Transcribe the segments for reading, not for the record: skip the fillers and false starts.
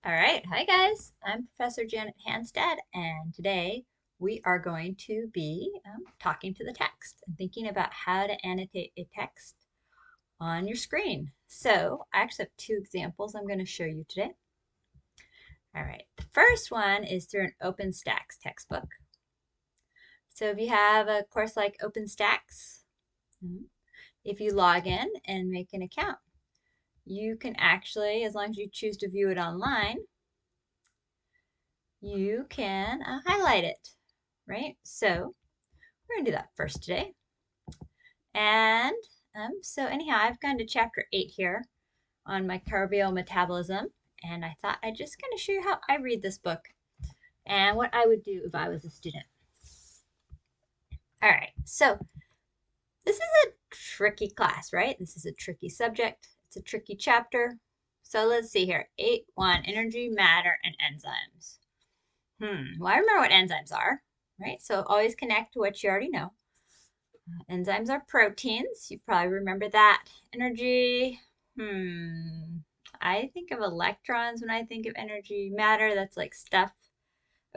All right, hi guys. I'm Professor Janet Hanstead, and today we are going to be talking to the text and thinking about how to annotate a text on your screen. So I actually have two examples I'm going to show you today. All right, the first one is through an Openstax textbook. So if you have a course like Openstax, if you log in and make an account, you can actually, as long as you choose to view it online, you can highlight it, right? So we're going to do that first today. And so anyhow, I've gone to chapter 8 here on microbial metabolism. And I thought I'd just kind of show you how I read this book and what I would do if I was a student. All right, so this is a tricky class, right? This is a tricky subject. It's a tricky chapter. So let's see here. 8.1, energy, matter, and enzymes. Well, I remember what enzymes are, right? So always connect to what you already know. Enzymes are proteins. You probably remember that. Energy. I think of electrons when I think of energy. Matter, that's like stuff.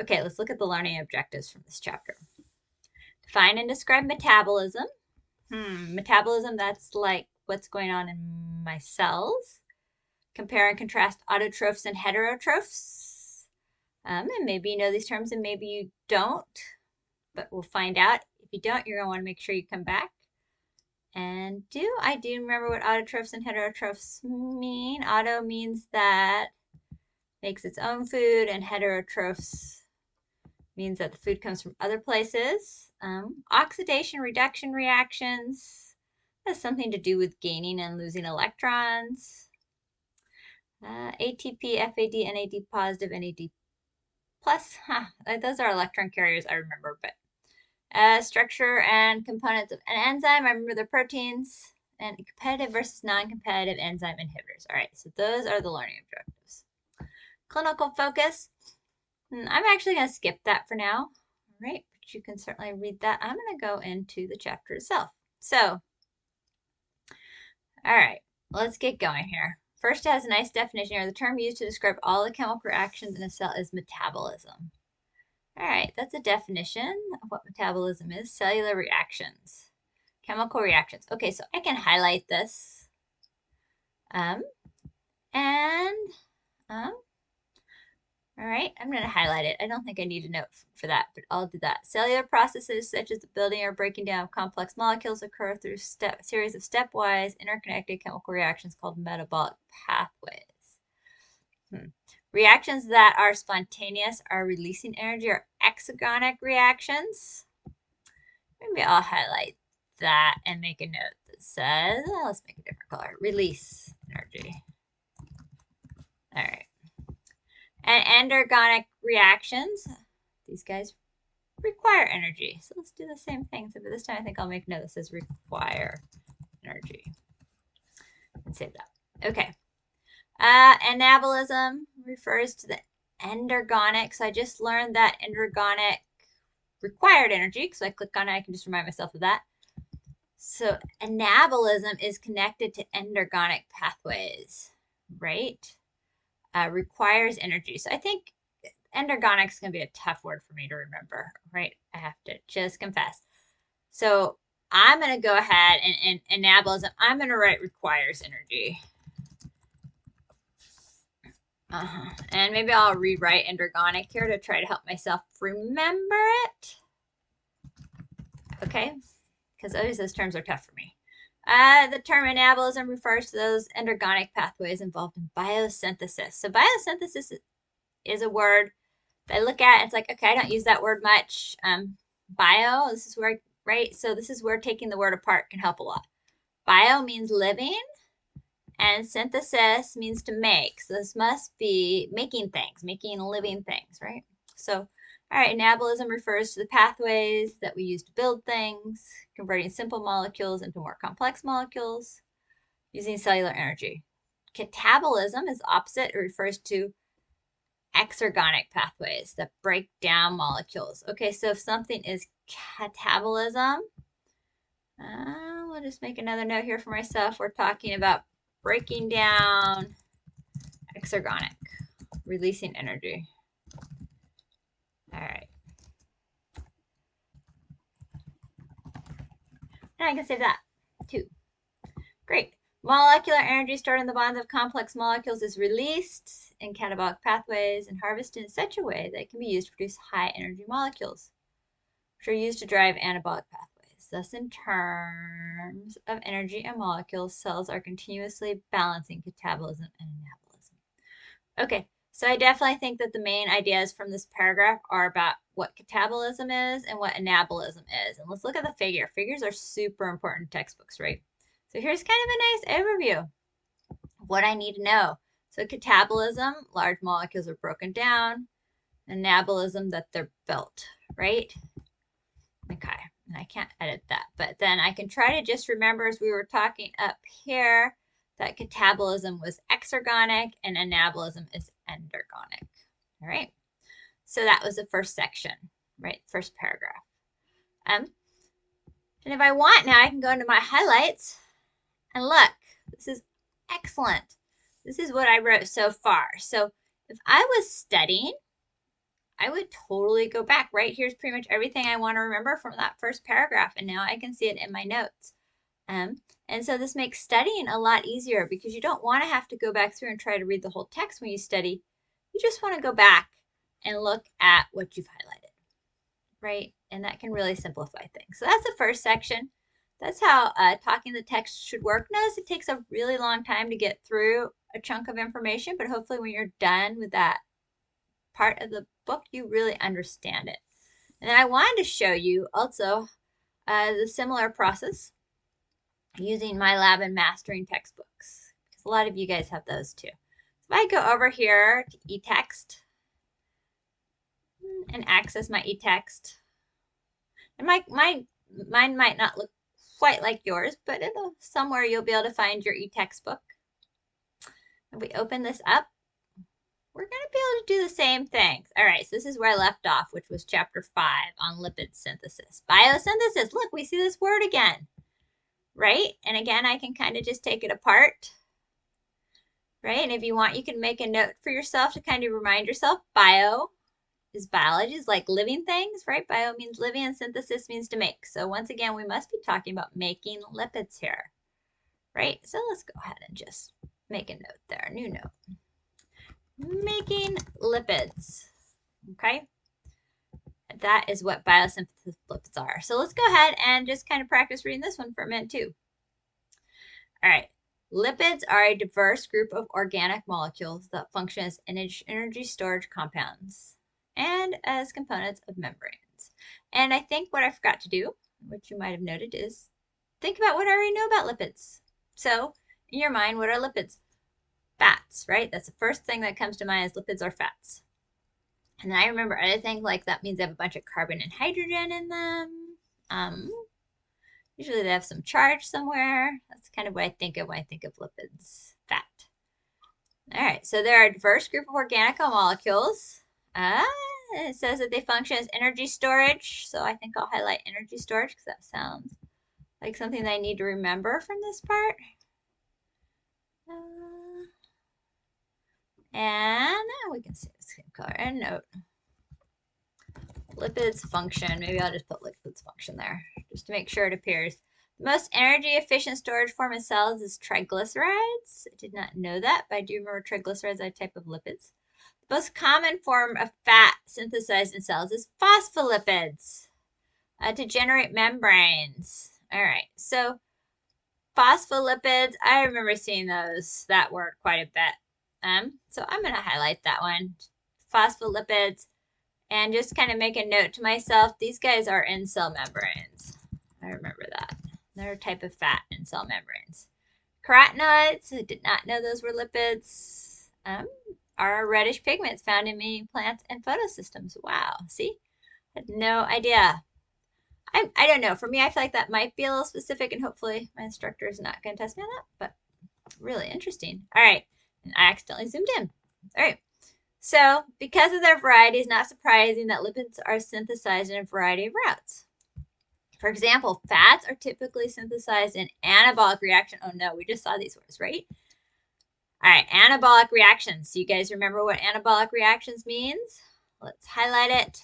Okay, let's look at the learning objectives from this chapter. Define and describe metabolism. Metabolism, that's like what's going on in my cells. Compare and contrast autotrophs and heterotrophs. And maybe you know these terms and maybe you don't, but we'll find out. If you don't, you're going to want to make sure you come back. And I do remember what autotrophs and heterotrophs mean. Auto means that makes its own food, and heterotrophs means that the food comes from other places. Oxidation reduction reactions has something to do with gaining and losing electrons. ATP, FAD, NAD positive, NAD plus. Those are electron carriers, I remember, but structure and components of an enzyme. I remember the proteins and competitive versus non-competitive enzyme inhibitors. All right, so those are the learning objectives. Clinical focus. I'm actually going to skip that for now. All right, but you can certainly read that. I'm going to go into the chapter itself. So, all right, let's get going here. First, it has a nice definition here. The term used to describe all the chemical reactions in a cell is metabolism. All right, that's a definition of what metabolism is. Cellular reactions, chemical reactions. Okay, so I can highlight this. All right, I'm going to highlight it. I don't think I need a note for that, but I'll do that. Cellular processes such as the building or breaking down of complex molecules occur through series of stepwise interconnected chemical reactions called metabolic pathways. Reactions that are spontaneous are releasing energy or exergonic reactions. Maybe I'll highlight that and make a note that says, let's make a different color, release energy. All right. And endergonic reactions, these guys require energy. So let's do the same thing. So for this time, I think I'll make a note that says require energy. And save that. Okay. Anabolism refers to the endergonic. So I just learned that endergonic required energy. So I click on it, I can just remind myself of that. So anabolism is connected to endergonic pathways, right? Requires energy. So I think endergonic is going to be a tough word for me to remember, right? I have to just confess. So I'm going to go ahead and anabolism, I'm going to write requires energy. And maybe I'll rewrite endergonic here to try to help myself remember it. Okay, because always those terms are tough for me. The term anabolism refers to those endergonic pathways involved in biosynthesis. So biosynthesis is a word that I look at. It's like, okay, I don't use that word much. Bio, this is where, right? So this is where taking the word apart can help a lot. Bio means living, and synthesis means to make. So this must be making things, making living things, right? So, all right, anabolism refers to the pathways that we use to build things, converting simple molecules into more complex molecules using cellular energy. Catabolism is opposite. It refers to exergonic pathways that break down molecules. Okay, so if something is catabolism, we'll just make another note here for myself. We're talking about breaking down exergonic. releasing energy. All right. And I can save that too. Great. Molecular energy stored in the bonds of complex molecules is released in catabolic pathways and harvested in such a way that it can be used to produce high energy molecules, which are used to drive anabolic pathways. Thus, in terms of energy and molecules, cells are continuously balancing catabolism and anabolism. Okay, so I definitely think that the main ideas from this paragraph are about what catabolism is and what anabolism is. And let's look at the figure. Figures are super important in textbooks, right? So here's kind of a nice overview of what I need to know. So catabolism, large molecules are broken down. Anabolism, that they're built, right? Okay, and I can't edit that, but then I can try to just remember, as we were talking up here, that catabolism was exergonic and anabolism is endergonic. All right, so that was the first section, right? First paragraph. And if I want now, I can go into my highlights and look. This is excellent. This is what I wrote so far. So if I was studying, I would totally go back. Right here's pretty much everything I want to remember from that first paragraph, and now I can see it in my notes. And so this makes studying a lot easier because you don't want to have to go back through and try to read the whole text when you study. You just want to go back and look at what you've highlighted, right? And that can really simplify things. So that's the first section. That's how talking the text should work. Notice it takes a really long time to get through a chunk of information, but hopefully when you're done with that part of the book, you really understand it. And then I wanted to show you also the similar process using my lab and mastering textbooks, because a lot of you guys have those too. So if I go over here to eText and access my eText, and mine might not look quite like yours, but somewhere you'll be able to find your eText book. If we open this up, we're going to be able to do the same things. All right, so this is where I left off, which was chapter 5 on lipid synthesis. Biosynthesis, look, we see this word again, right? And again, I can kind of just take it apart, right? And if you want, you can make a note for yourself to kind of remind yourself. Bio is biology, is like living things, right? Bio means living and synthesis means to make. So once again, we must be talking about making lipids here, right? So let's go ahead and just make a note there, new note. Making lipids, okay? That is what biosynthesis lipids are. So let's go ahead and just kind of practice reading this one for a minute too. All right, lipids are a diverse group of organic molecules that function as energy storage compounds and as components of membranes. And I think what I forgot to do, which you might have noted, is think about what I already know about lipids. So in your mind, what are lipids? Fats, right? That's the first thing that comes to mind is lipids are fats. And then I remember other things like that means they have a bunch of carbon and hydrogen in them. Usually they have some charge somewhere. That's kind of what I think of when I think of lipids, fat. All right, so they're a diverse group of organic molecules. It says that they function as energy storage. So I think I'll highlight energy storage because that sounds like something that I need to remember from this part. And we can see the same color and note. Lipids function. Maybe I'll just put lipids function there just to make sure it appears. The most energy efficient storage form in cells is triglycerides. I did not know that, but I do remember triglycerides are a type of lipids. The most common form of fat synthesized in cells is phospholipids to generate membranes. All right, so phospholipids, I remember seeing that word quite a bit. So I'm going to highlight that one, phospholipids, and just kind of make a note to myself. These guys are in cell membranes. I remember that. They're a type of fat in cell membranes. Carotenoids, I did not know those were lipids, are reddish pigments found in many plants and photosystems. Wow, see? I had no idea. I don't know. For me, I feel like that might be a little specific, and hopefully my instructor is not going to test me on that, but really interesting. All right. And I accidentally zoomed in. All right. So because of their variety, it's not surprising that lipids are synthesized in a variety of routes. For example, fats are typically synthesized in anabolic reaction. Oh no, we just saw these words, right? All right, anabolic reactions. So you guys remember what anabolic reactions means? Let's highlight it.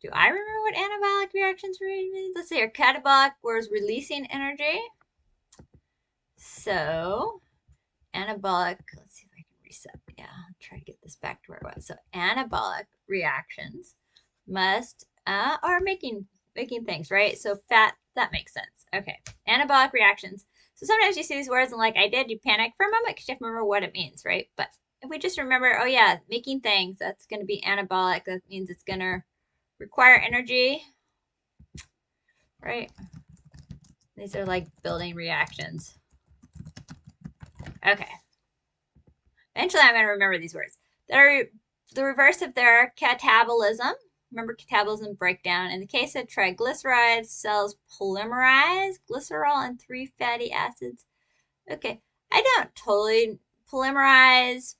Do I remember what anabolic reactions means? Let's see here. Catabolic was releasing energy. So anabolic, let's see if I can reset. Yeah, I'll try to get this back to where it was. So anabolic reactions must are making things, right? So fat, that makes sense. Okay, anabolic reactions. So sometimes you see these words and like I did, you panic for a moment because you have to remember what it means, right? But if we just remember, oh yeah, making things, that's going to be anabolic. That means it's going to require energy, right? These are like building reactions. Okay. Eventually I'm going to remember these words. They're the reverse of their catabolism. Remember catabolism breakdown. In the case of triglycerides, cells polymerize glycerol and 3 fatty acids. Okay, I don't totally polymerize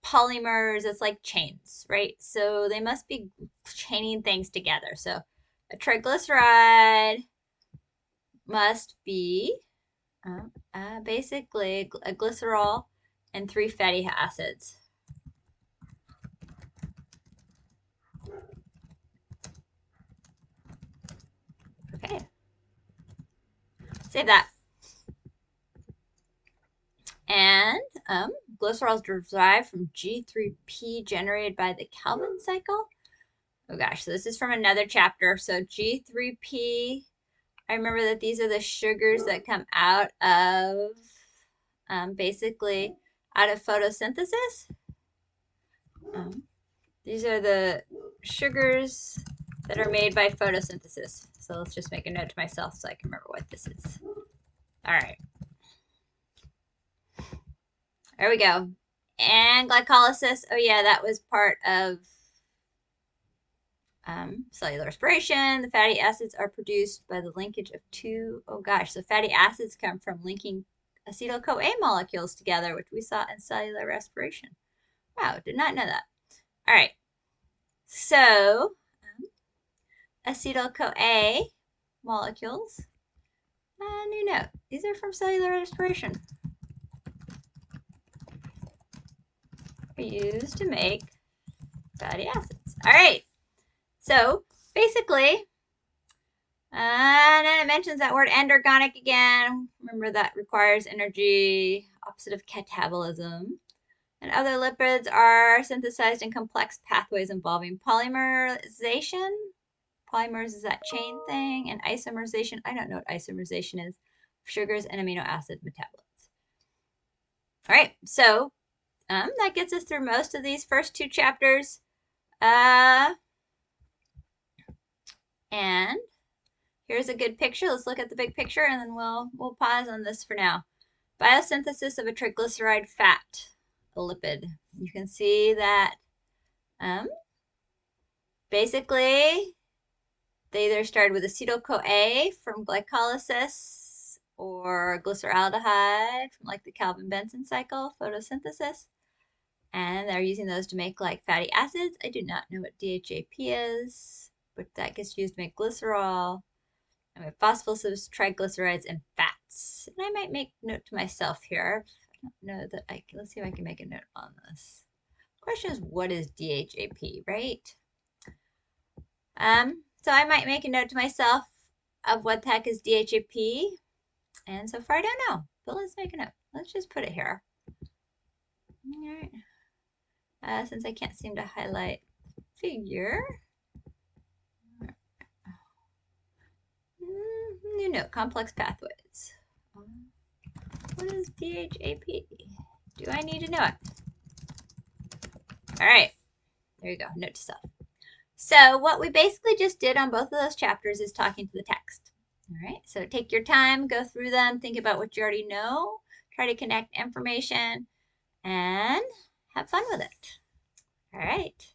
polymers. It's like chains, right? So they must be chaining things together. So a triglyceride must be basically a glycerol and 3 fatty acids. Okay. Save that. And glycerol is derived from G3P generated by the Calvin cycle. Oh gosh, so this is from another chapter. So G3P, I remember that these are the sugars that come out of basically out of photosynthesis. These are the sugars that are made by photosynthesis. So let's just make a note to myself so I can remember what this is. All right. There we go. And glycolysis. Oh yeah, that was part of cellular respiration. The fatty acids are produced by the linkage of two. Oh gosh, so fatty acids come from linking acetyl-CoA molecules together, which we saw in cellular respiration. Wow, did not know that. All right. So acetyl-CoA molecules. New note. These are from cellular respiration. Used to make fatty acids. All right. So basically, and then it mentions that word endergonic again. Remember that requires energy, opposite of catabolism. And other lipids are synthesized in complex pathways involving polymerization. Polymers is that chain thing, and isomerization. I don't know what isomerization is. Sugars and amino acid metabolites. All right, so that gets us through most of these first 2 chapters. And here's a good picture. Let's look at the big picture and then we'll pause on this for now. Biosynthesis of a triglyceride fat, a lipid. You can see that basically they either started with acetyl-CoA from glycolysis or glyceraldehyde from like the Calvin-Benson cycle, photosynthesis. And they're using those to make like fatty acids. I do not know what DHAP is, but that gets used to make glycerol. And we have phospholipids, triglycerides, and fats. And I might make a note to myself here. I don't know that I can. Let's see if I can make a note on this. The question is, what is DHAP, right? So I might make a note to myself of what the heck is DHAP. And so far I don't know, but let's make a note. Let's just put it here. All right. Since I can't seem to highlight figure. New note, complex pathways. What is DHAP? Do I need to know it? All right, there you go, note to self. So what we basically just did on both of those chapters is talking to the text. All right, so take your time, go through them, think about what you already know, try to connect information, and have fun with it. All right.